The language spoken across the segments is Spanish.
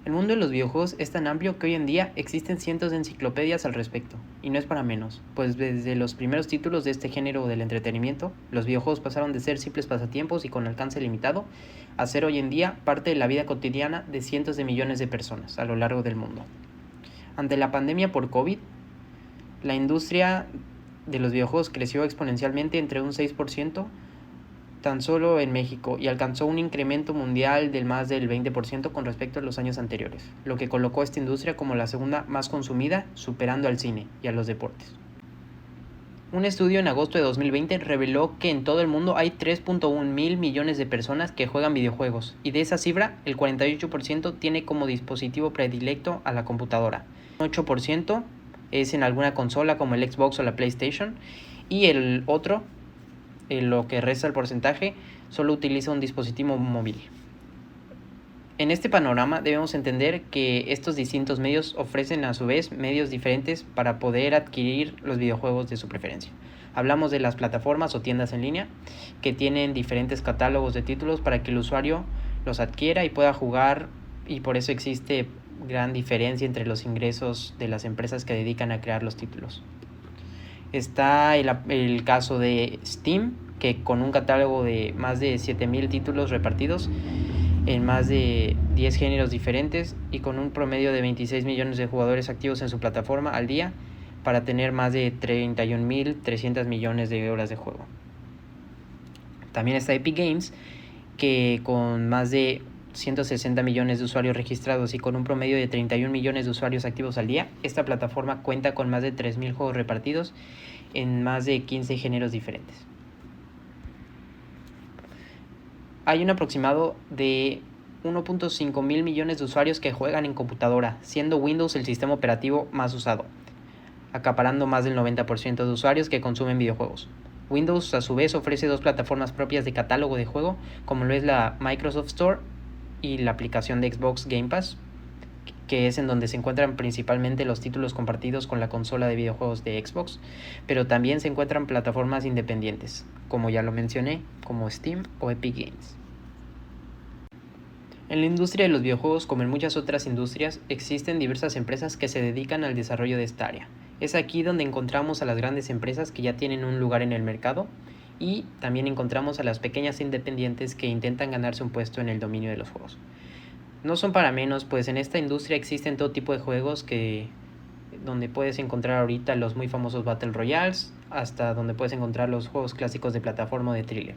El mundo de los videojuegos es tan amplio que hoy en día existen cientos de enciclopedias al respecto, y no es para menos, pues desde los primeros títulos de este género del entretenimiento, los videojuegos pasaron de ser simples pasatiempos y con alcance limitado a ser hoy en día parte de la vida cotidiana de cientos de millones de personas a lo largo del mundo. Ante la pandemia por COVID, la industria de los videojuegos creció exponencialmente entre un 6% tan solo en México y alcanzó un incremento mundial del más del 20% con respecto a los años anteriores, lo que colocó a esta industria como la segunda más consumida, superando al cine y a los deportes. Un estudio en agosto de 2020 reveló que en todo el mundo hay 3.1 mil millones de personas que juegan videojuegos, y de esa cifra, el 48% tiene como dispositivo predilecto a la computadora. Un 8% es en alguna consola como el Xbox o la PlayStation, y el otro, lo que resta el porcentaje, solo utiliza un dispositivo móvil. En este panorama debemos entender que estos distintos medios ofrecen a su vez medios diferentes para poder adquirir los videojuegos de su preferencia. Hablamos de las plataformas o tiendas en línea que tienen diferentes catálogos de títulos para que el usuario los adquiera y pueda jugar, y por eso existe gran diferencia entre los ingresos de las empresas que dedican a crear los títulos. Está el caso de Steam, que con un catálogo de más de 7,000 títulos repartidos en más de 10 géneros diferentes y con un promedio de 26 millones de jugadores activos en su plataforma al día, para tener más de 31.300 millones de horas de juego. También está Epic Games, que con más de 160 millones de usuarios registrados y con un promedio de 31 millones de usuarios activos al día, esta plataforma cuenta con más de 3,000 juegos repartidos en más de 15 géneros diferentes. Hay un aproximado de 1.5 mil millones de usuarios que juegan en computadora, siendo Windows el sistema operativo más usado, acaparando más del 90% de usuarios que consumen videojuegos. Windows a su vez ofrece dos plataformas propias de catálogo de juego, como lo es la Microsoft Store y la aplicación de Xbox Game Pass, que es en donde se encuentran principalmente los títulos compartidos con la consola de videojuegos de Xbox, pero también se encuentran plataformas independientes, como ya lo mencioné, como Steam o Epic Games. En la industria de los videojuegos, como en muchas otras industrias, existen diversas empresas que se dedican al desarrollo de esta área. Es aquí donde encontramos a las grandes empresas que ya tienen un lugar en el mercado, y también encontramos a las pequeñas independientes que intentan ganarse un puesto en el dominio de los juegos. No son para menos, pues en esta industria existen todo tipo de juegos donde puedes encontrar ahorita los muy famosos Battle Royales, hasta donde puedes encontrar los juegos clásicos de plataforma o de thriller.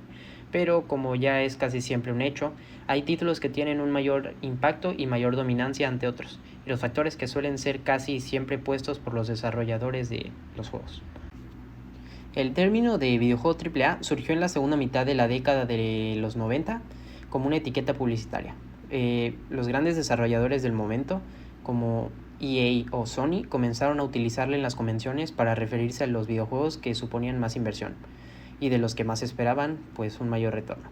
Pero como ya es casi siempre un hecho, hay títulos que tienen un mayor impacto y mayor dominancia ante otros, y los factores que suelen ser casi siempre puestos por los desarrolladores de los juegos. El término de videojuego AAA surgió en la segunda mitad de la década de los 90 como una etiqueta publicitaria. Los grandes desarrolladores del momento, como EA o Sony, comenzaron a utilizarla en las convenciones para referirse a los videojuegos que suponían más inversión y de los que más esperaban pues un mayor retorno.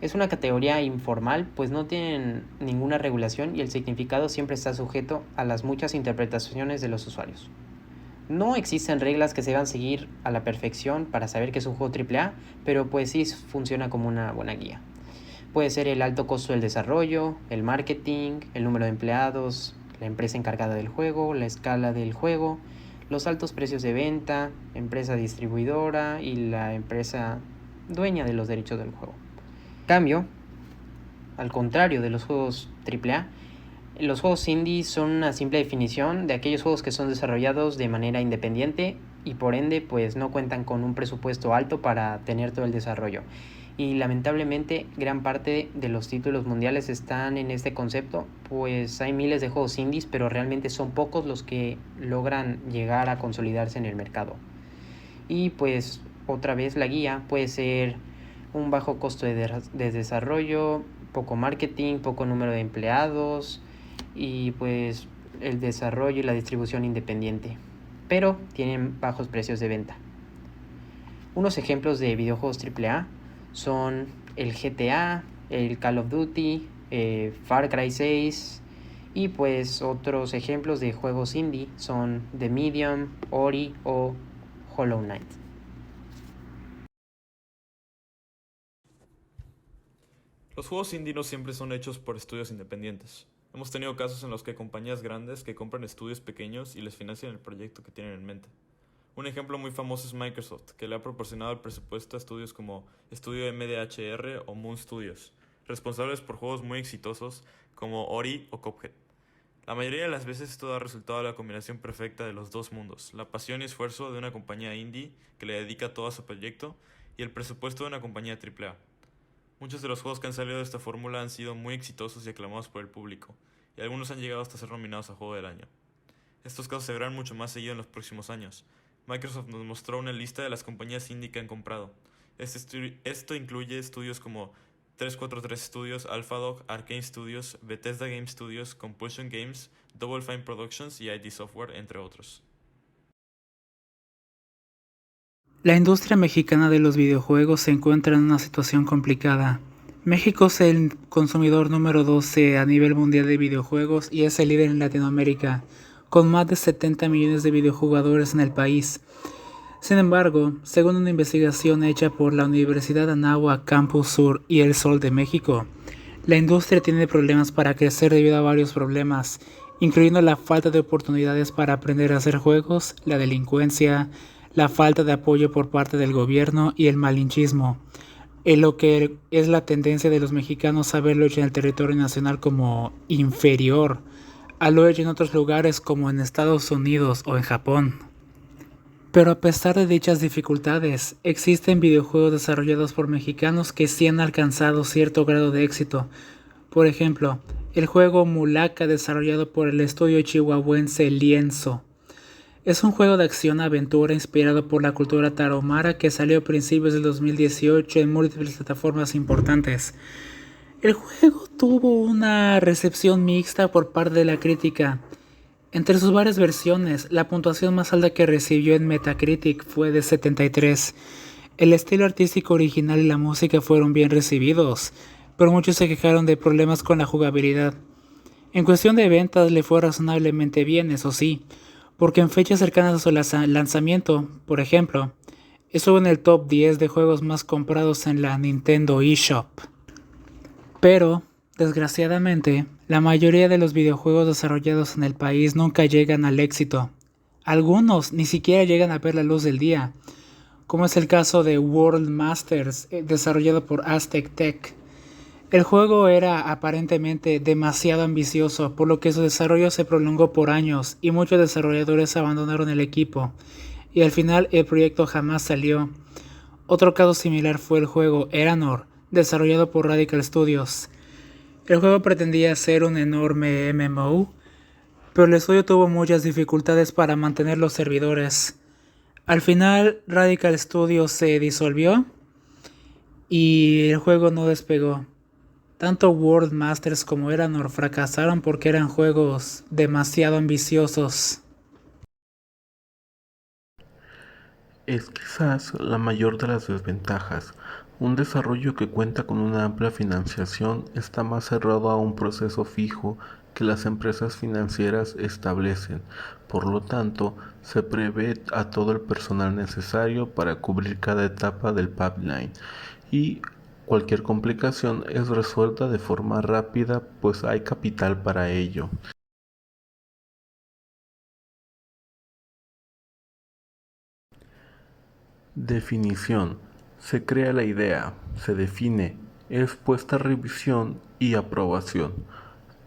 Es una categoría informal, pues no tienen ninguna regulación y el significado siempre está sujeto a las muchas interpretaciones de los usuarios. No existen reglas que se deban seguir a la perfección para saber que es un juego AAA, pero pues sí funciona como una buena guía. Puede ser el alto costo del desarrollo, el marketing, el número de empleados, la empresa encargada del juego, la escala del juego, los altos precios de venta, empresa distribuidora y la empresa dueña de los derechos del juego. En cambio, al contrario de los juegos AAA, los juegos indie son una simple definición de aquellos juegos que son desarrollados de manera independiente y por ende pues no cuentan con un presupuesto alto para tener todo el desarrollo. Y lamentablemente gran parte de los títulos mundiales están en este concepto, pues hay miles de juegos indies, pero realmente son pocos los que logran llegar a consolidarse en el mercado. Y pues otra vez la guía puede ser un bajo costo de desarrollo, poco marketing, poco número de empleados y pues el desarrollo y la distribución independiente, pero tienen bajos precios de venta. Unos ejemplos de videojuegos AAA son el GTA, el Call of Duty, Far Cry 6, y pues otros ejemplos de juegos indie son The Medium, Ori o Hollow Knight. Los juegos indie no siempre son hechos por estudios independientes. Hemos tenido casos en los que hay compañías grandes que compran estudios pequeños y les financian el proyecto que tienen en mente. Un ejemplo muy famoso es Microsoft, que le ha proporcionado el presupuesto a estudios como Estudio MDHR o Moon Studios, responsables por juegos muy exitosos como Ori o Cuphead. La mayoría de las veces esto da resultado a la combinación perfecta de los dos mundos, la pasión y esfuerzo de una compañía indie que le dedica todo a su proyecto y el presupuesto de una compañía AAA. Muchos de los juegos que han salido de esta fórmula han sido muy exitosos y aclamados por el público, y algunos han llegado hasta ser nominados a Juego del Año. Estos casos se verán mucho más seguido en los próximos años. Microsoft nos mostró una lista de las compañías indie que han comprado. Esto incluye estudios como 343 Studios, AlphaDog, Arcane Studios, Bethesda Game Studios, Compulsion Games, Double Fine Productions y ID Software, entre otros. La industria mexicana de los videojuegos se encuentra en una situación complicada. México es el consumidor número 12 a nivel mundial de videojuegos y es el líder en Latinoamérica, con más de 70 millones de videojugadores en el país. Sin embargo, según una investigación hecha por la Universidad Anáhuac Campus Sur y El Sol de México, la industria tiene problemas para crecer debido a varios problemas, incluyendo la falta de oportunidades para aprender a hacer juegos, la delincuencia, la falta de apoyo por parte del gobierno y el malinchismo, en lo que es la tendencia de los mexicanos a verlo hecho en el territorio nacional como inferior a lo hecho en otros lugares como en Estados Unidos o en Japón. Pero a pesar de dichas dificultades, existen videojuegos desarrollados por mexicanos que sí han alcanzado cierto grado de éxito. Por ejemplo, el juego Mulaka desarrollado por el estudio chihuahuense Lienzo. Es un juego de acción-aventura inspirado por la cultura tarahumara que salió a principios del 2018 en múltiples plataformas importantes. El juego tuvo una recepción mixta por parte de la crítica. Entre sus varias versiones, la puntuación más alta que recibió en Metacritic fue de 73. El estilo artístico original y la música fueron bien recibidos, pero muchos se quejaron de problemas con la jugabilidad. En cuestión de ventas le fue razonablemente bien, eso sí, porque en fechas cercanas a su lanzamiento, por ejemplo, estuvo en el top 10 de juegos más comprados en la Nintendo eShop. Pero, desgraciadamente, la mayoría de los videojuegos desarrollados en el país nunca llegan al éxito. Algunos ni siquiera llegan a ver la luz del día, como es el caso de World Masters, desarrollado por Aztec Tech. El juego era aparentemente demasiado ambicioso, por lo que su desarrollo se prolongó por años y muchos desarrolladores abandonaron el equipo, y al final el proyecto jamás salió. Otro caso similar fue el juego Eranor, desarrollado por Radical Studios. El juego pretendía ser un enorme MMO, pero el estudio tuvo muchas dificultades para mantener los servidores. Al final, Radical Studios se disolvió y el juego no despegó. Tanto World Masters como Eranor fracasaron porque eran juegos demasiado ambiciosos. Es quizás la mayor de las desventajas. Un desarrollo que cuenta con una amplia financiación está más cerrado a un proceso fijo que las empresas financieras establecen. Por lo tanto, se prevé a todo el personal necesario para cubrir cada etapa del pipeline y cualquier complicación es resuelta de forma rápida, pues hay capital para ello. Definición: se crea la idea, se define, es puesta a revisión y aprobación.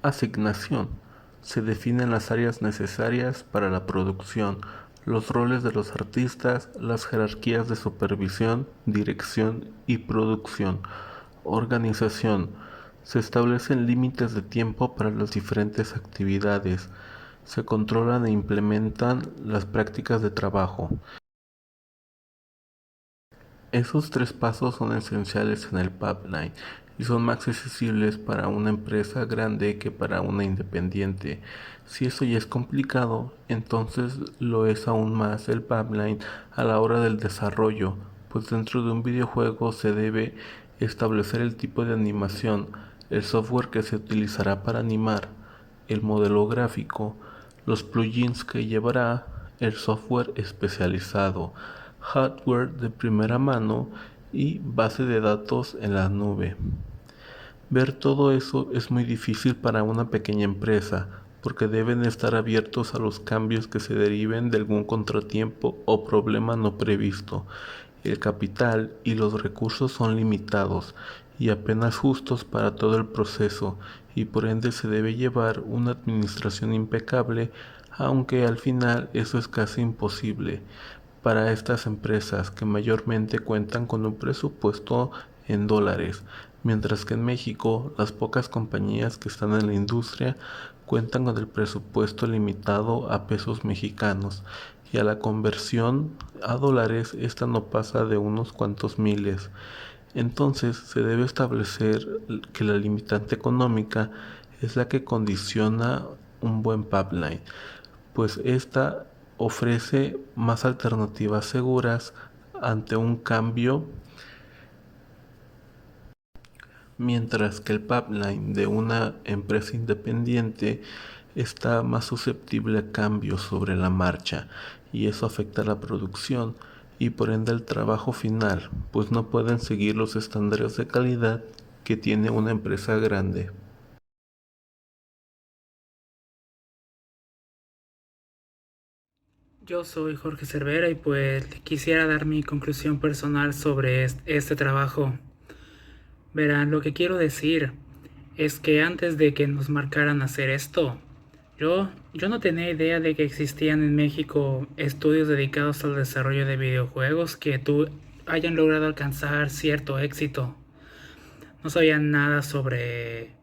Asignación: se definen las áreas necesarias para la producción, los roles de los artistas, las jerarquías de supervisión, dirección y producción. Organización: se establecen límites de tiempo para las diferentes actividades, se controlan e implementan las prácticas de trabajo. Esos tres pasos son esenciales en el pipeline y son más accesibles para una empresa grande que para una independiente. Si eso ya es complicado, entonces lo es aún más el pipeline a la hora del desarrollo, pues dentro de un videojuego se debe establecer el tipo de animación, el software que se utilizará para animar, el modelo gráfico, los plugins que llevará, el software especializado, hardware de primera mano y base de datos en la nube. Ver todo eso es muy difícil para una pequeña empresa, porque deben estar abiertos a los cambios que se deriven de algún contratiempo o problema no previsto. El capital y los recursos son limitados y apenas justos para todo el proceso, y por ende se debe llevar una administración impecable, aunque al final eso es casi imposible para estas empresas que mayormente cuentan con un presupuesto en dólares, mientras que en México las pocas compañías que están en la industria cuentan con el presupuesto limitado a pesos mexicanos, y a la conversión a dólares esta no pasa de unos cuantos miles. Entonces se debe establecer que la limitante económica es la que condiciona un buen pipeline, pues esta ofrece más alternativas seguras ante un cambio, mientras que el pipeline de una empresa independiente está más susceptible a cambios sobre la marcha, y eso afecta la producción y por ende el trabajo final, pues no pueden seguir los estándares de calidad que tiene una empresa grande. Yo soy Jorge Cervera y pues quisiera dar mi conclusión personal sobre este trabajo. Verán, lo que quiero decir es que antes de que nos marcaran hacer esto, yo no tenía idea de que existían en México estudios dedicados al desarrollo de videojuegos que hayan logrado alcanzar cierto éxito. No sabía nada sobre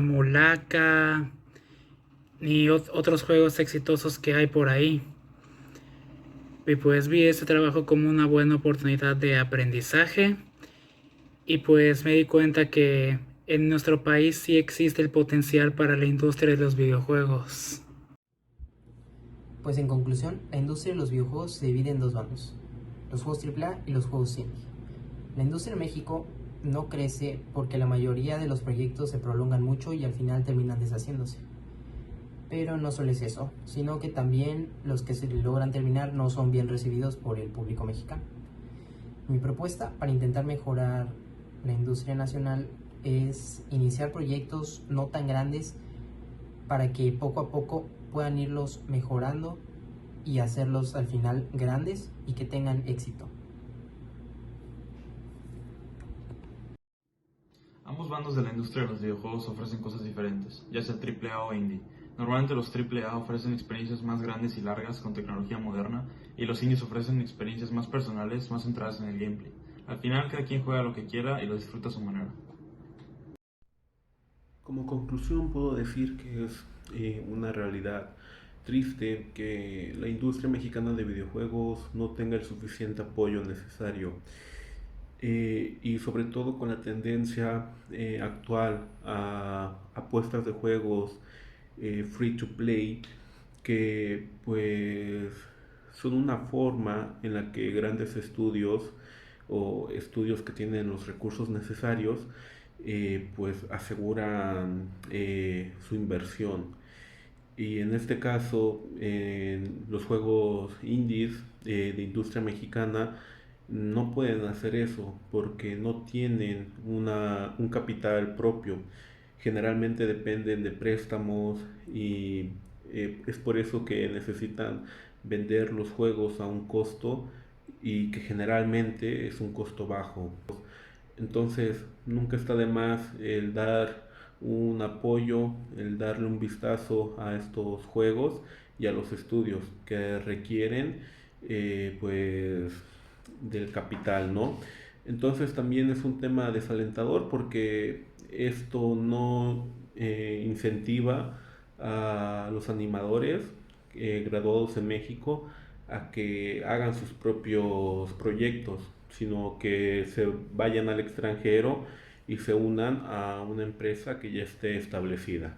Mulaka ni otros juegos exitosos que hay por ahí. Y pues vi este trabajo como una buena oportunidad de aprendizaje y pues me di cuenta que en nuestro país sí existe el potencial para la industria de los videojuegos. Pues en conclusión, la industria de los videojuegos se divide en dos bandos, los juegos AAA y los juegos indie. La industria en México no crece porque la mayoría de los proyectos se prolongan mucho y al final terminan deshaciéndose. Pero no solo es eso, sino que también los que se logran terminar no son bien recibidos por el público mexicano. Mi propuesta para intentar mejorar la industria nacional es iniciar proyectos no tan grandes para que poco a poco puedan irlos mejorando y hacerlos al final grandes y que tengan éxito. Ambos bandos de la industria de los videojuegos ofrecen cosas diferentes, ya sea AAA o indie. Normalmente los AAA ofrecen experiencias más grandes y largas con tecnología moderna, y los indies ofrecen experiencias más personales, más centradas en el gameplay. Al final cada quien juega lo que quiera y lo disfruta a su manera. Como conclusión puedo decir que es una realidad triste que la industria mexicana de videojuegos no tenga el suficiente apoyo necesario, y sobre todo con la tendencia actual a apuestas de juegos free to play, que pues son una forma en la que grandes estudios o estudios que tienen los recursos necesarios pues aseguran su inversión. Y en este caso, en los juegos indies de industria mexicana no pueden hacer eso porque no tienen un capital propio. Generalmente dependen de préstamos y es por eso que necesitan vender los juegos a un costo y que generalmente es un costo bajo. Entonces, nunca está de más el dar un apoyo, el darle un vistazo a estos juegos y a los estudios que requieren pues del capital, ¿no? Entonces también es un tema desalentador porque esto no incentiva a los animadores graduados en México a que hagan sus propios proyectos, sino que se vayan al extranjero y se unan a una empresa que ya esté establecida.